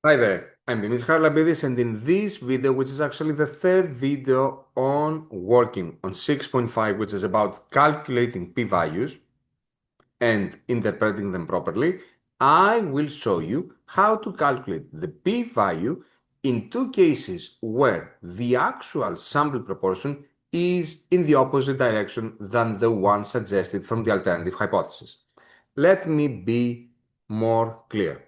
Hi there, I'm Dimitris Haralambidis, and in this video, which is actually the third video on working on 6.5, which is about calculating p-values and interpreting them properly, I will show you how to calculate the p-value in two cases where the actual sample proportion is in the opposite direction than the one suggested from the alternative hypothesis. Let me be more clear,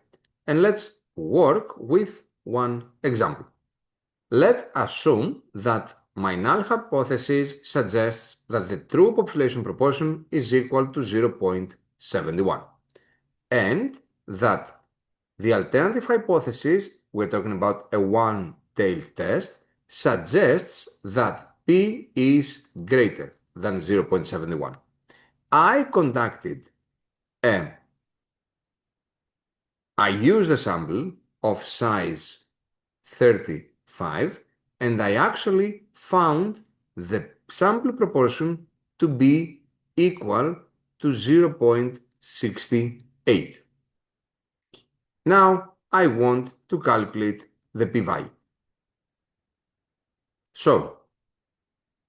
and let's work with one example. Let's assume that my null hypothesis suggests that the true population proportion is equal to 0.71 and that the alternative hypothesis, we're talking about a one-tailed test, suggests that P is greater than 0.71. I used a sample of size 35 and I actually found the sample proportion to be equal to 0.68. Now I want to calculate the p-value. So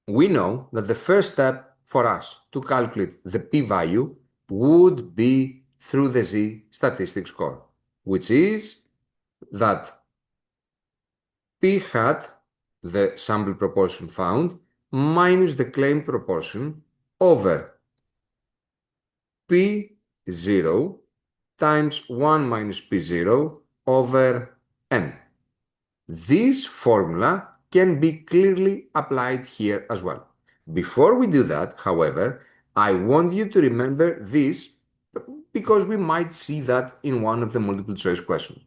we know that the first step for us to calculate the p-value would be through the z-statistic score, which is that p hat, the sample proportion found, minus the claimed proportion over p0 times 1 minus p0 over n. This formula can be clearly applied here as well. Before we do that, however, I want you to remember this because we might see that in one of the multiple choice questions.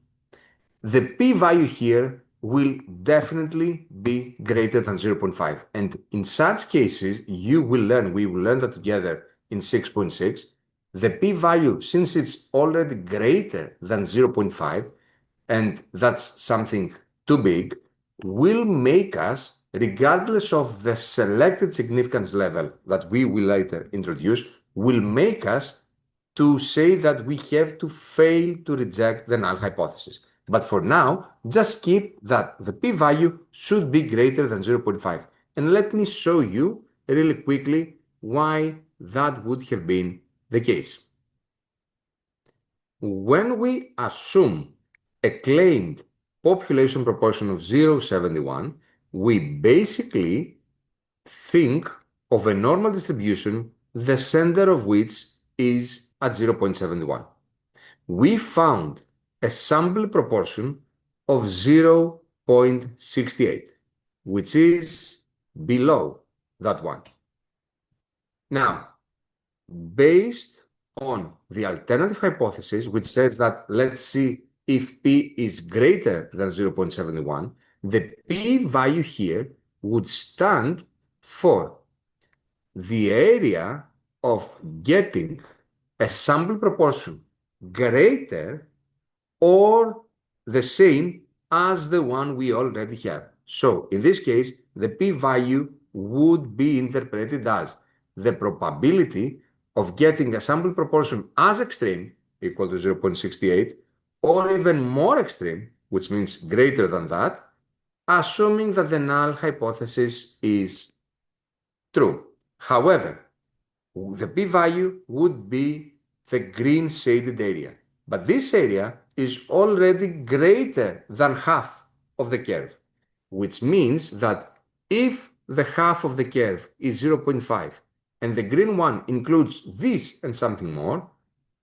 The p-value here will definitely be greater than 0.5. And in such cases, we will learn that together in 6.6, the p-value, since it's already greater than 0.5, and that's something too big, will make us, regardless of the selected significance level that we will later introduce, will make us to say that we have to fail to reject the null hypothesis. But for now, just keep that the p-value should be greater than 0.5. And let me show you really quickly why that would have been the case. When we assume a claimed population proportion of 0.71, we basically think of a normal distribution, the center of which is at 0.71. We found a sample proportion of 0.68, which is below that one. Now, based on the alternative hypothesis, which says that let's see if P is greater than 0.71, the p-value here would stand for the area of getting a sample proportion greater or the same as the one we already have. So in this case, the p-value would be interpreted as the probability of getting a sample proportion as extreme, equal to 0.68, or even more extreme, which means greater than that, assuming that the null hypothesis is true. However, the p-value would be the green shaded area. But this area is already greater than half of the curve, which means that if the half of the curve is 0.5 and the green one includes this and something more,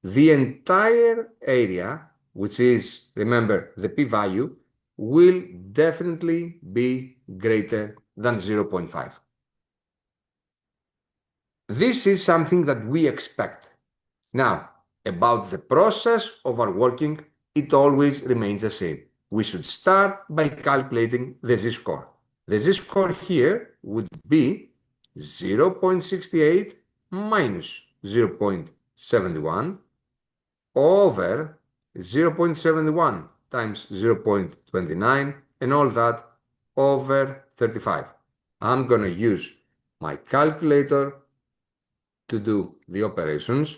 the entire area, which is, remember, the p-value, will definitely be greater than 0.5. This is something that we expect. Now, about the process of our working, it always remains the same. We should start by calculating the z-score. The z-score here would be 0.68 minus 0.71 over 0.71 times 0.29 and all that over 35. I'm going to use my calculator to do the operations.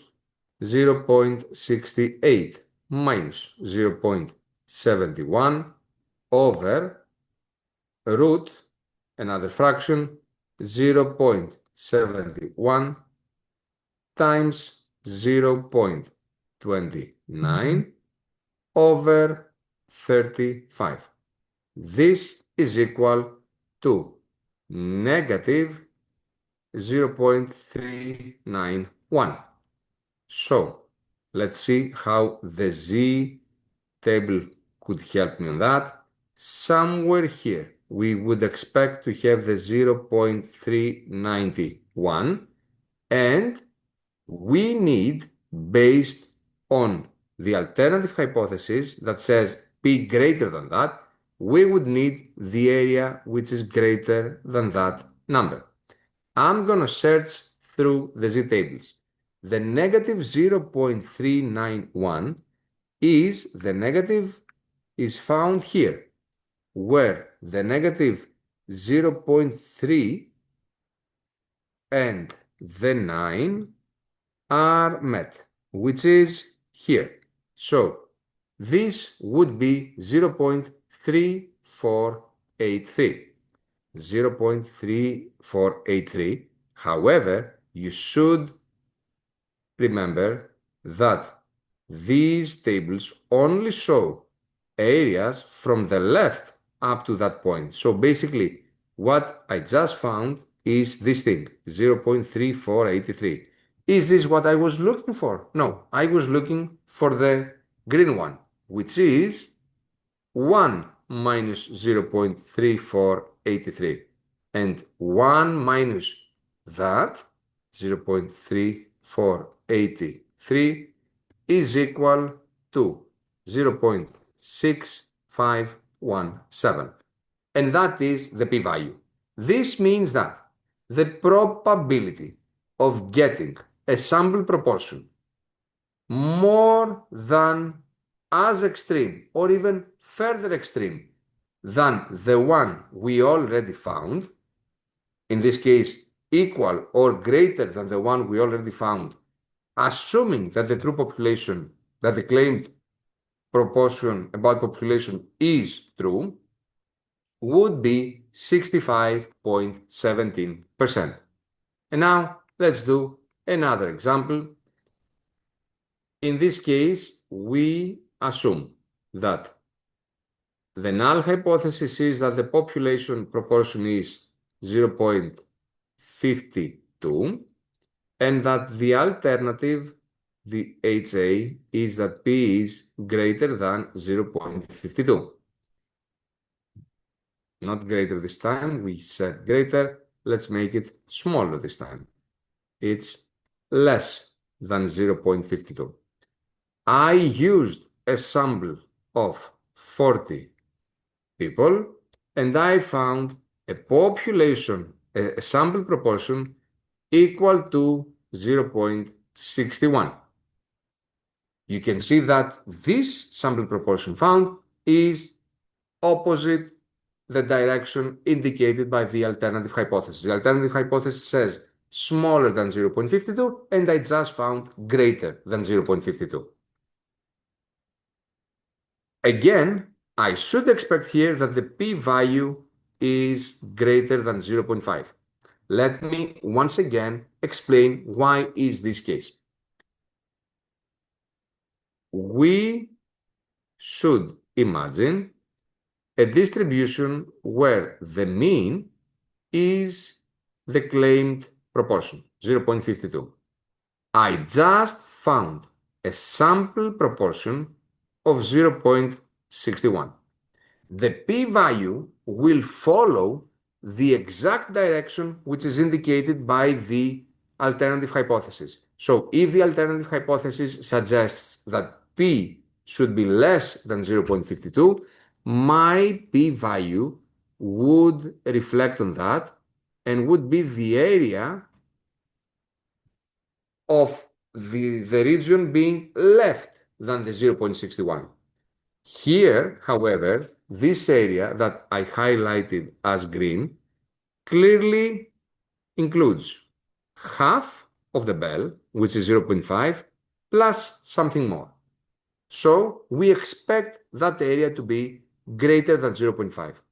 0.68 minus 0.71 71 over root, another fraction, 0.71 times 0.29 over 35. This is equal to negative 0.391. So let's see how the Z table could help me on that. Somewhere here, we would expect to have the 0.391, and we need, based on the alternative hypothesis that says P greater than that, we would need the area which is greater than that number. I'm going to search through the Z tables. The negative 0.391 is found here, where the negative 0.3 and the 9 are met, which is here. So this would be 0.3483. 0.3483. However, you should remember that these tables only show areas from the left up to that point. So basically, what I just found is this thing, 0.3483. Is this what I was looking for? No, I was looking for the green one, which is 1 minus 0.3483. And 1 minus that, 0.3483, is equal to 0.6517. And that is the p-value. This means that the probability of getting a sample proportion more than as extreme or even further extreme than the one we already found, in this case equal or greater than the one we already found, assuming that the true population, that the claimed proportion about population is true, would be 65.17%. And now let's do another example. In this case, we assume that the null hypothesis is that the population proportion is 0.52 and that the alternative, the HA, is that P is greater than 0.52. Not greater this time, we said greater. Let's make it smaller this time. It's less than 0.52. I used a sample of 40 people and I found a population, a sample proportion equal to 0.61. You can see that this sample proportion found is opposite the direction indicated by the alternative hypothesis. The alternative hypothesis says smaller than 0.52, and I just found greater than 0.52. Again, I should expect here that the p-value is greater than 0.5. Let me once again explain why is this case. We should imagine a distribution where the mean is the claimed proportion, 0.52. I just found a sample proportion of 0.61. The p-value will follow the exact direction which is indicated by the alternative hypothesis. So if the alternative hypothesis suggests that p should be less than 0.52, my p-value would reflect on that and would be the area of the region being left than the 0.61. Here, however, this area that I highlighted as green clearly includes half of the bell, which is 0.5, plus something more. So we expect that area to be greater than 0.5.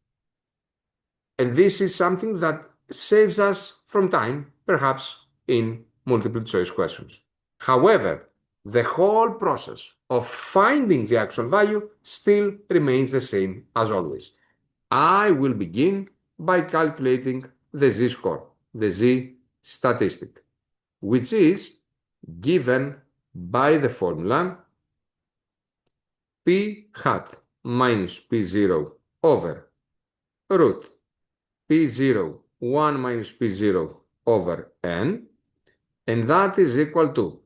And this is something that saves us from time, perhaps in multiple choice questions. However, the whole process of finding the actual value still remains the same as always. I will begin by calculating the z-score, the z-statistic, which is given by the formula p hat minus p0 over root p0, 1 minus p0 over n, and that is equal to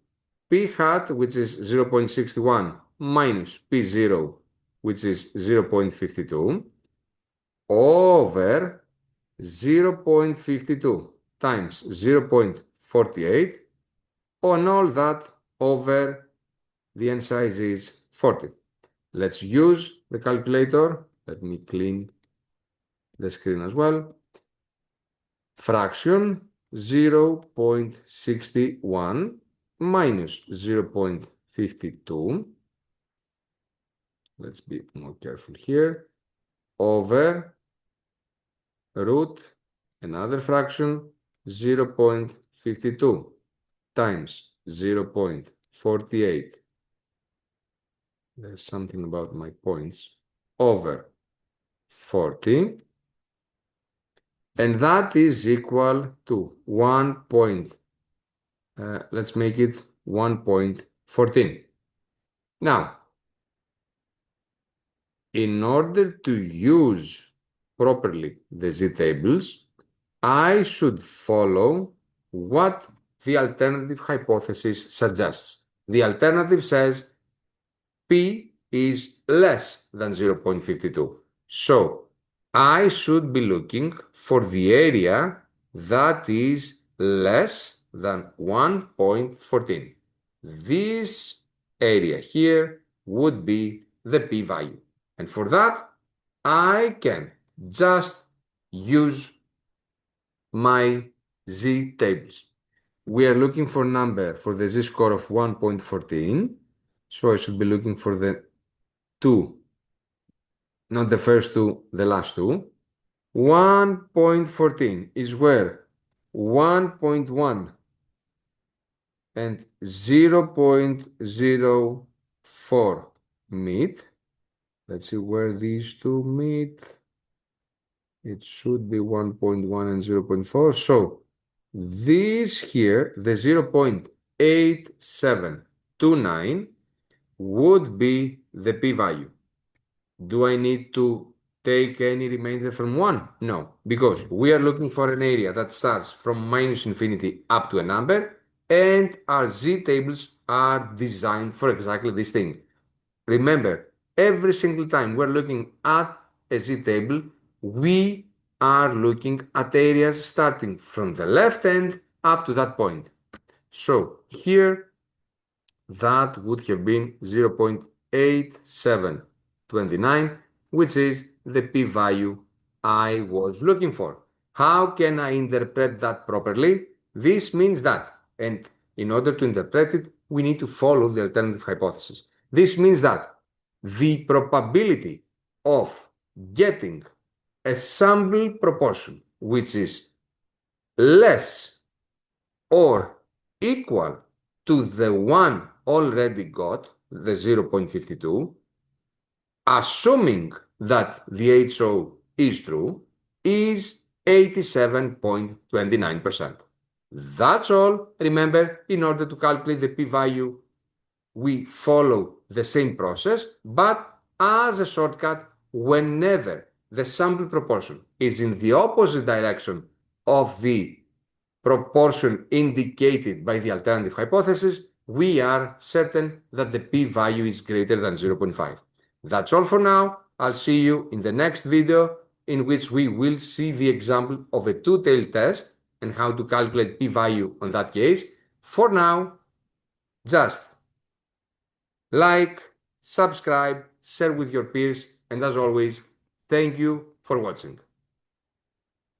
p hat, which is 0.61, minus p0, which is 0.52, over 0.52 times 0.48, on all that over the n size is 40. Let's use the calculator. Let me clean the screen as well. Fraction 0.61 minus 0.52. Let's be more careful here. Over root another fraction 0.52 times 0.48. There's something about my points. Over 40. And that is equal to 1. Let's make it 1.14. Now, in order to use properly the z-tables, I should follow what the alternative hypothesis suggests. The alternative says P is less than 0.52. So I should be looking for the area that is less than 1.14. This area here would be the p-value. And for that, I can just use my z-tables. We are looking for a number for the z-score of 1.14. So I should be looking for the two, not the first two, the last two. 1.14 is where 1.1 and 0.04 meet. Let's see where these two meet. It should be 1.1 and 0.4. So this here, the 0.8729 would be the p-value. Do I need to take any remainder from 1? No, because we are looking for an area that starts from minus infinity up to a number, and our z-tables are designed for exactly this thing. Remember, every single time we're looking at a z-table, we are looking at areas starting from the left end up to that point. So here, that would have been 0.8729, which is the p-value I was looking for. How can I interpret that properly? This means that, and in order to interpret it, we need to follow the alternative hypothesis. This means that the probability of getting a sample proportion which is less or equal to the one already got, the 0.52, assuming that the HO is true, is 87.29%. That's all. Remember, in order to calculate the p-value, we follow the same process, but as a shortcut, whenever the sample proportion is in the opposite direction of the proportion indicated by the alternative hypothesis, we are certain that the p-value is greater than 0.5. That's all for now. I'll see you in the next video, in which we will see the example of a two-tailed test and how to calculate p-value on that case. For now, just like, subscribe, share with your peers, and as always, thank you for watching.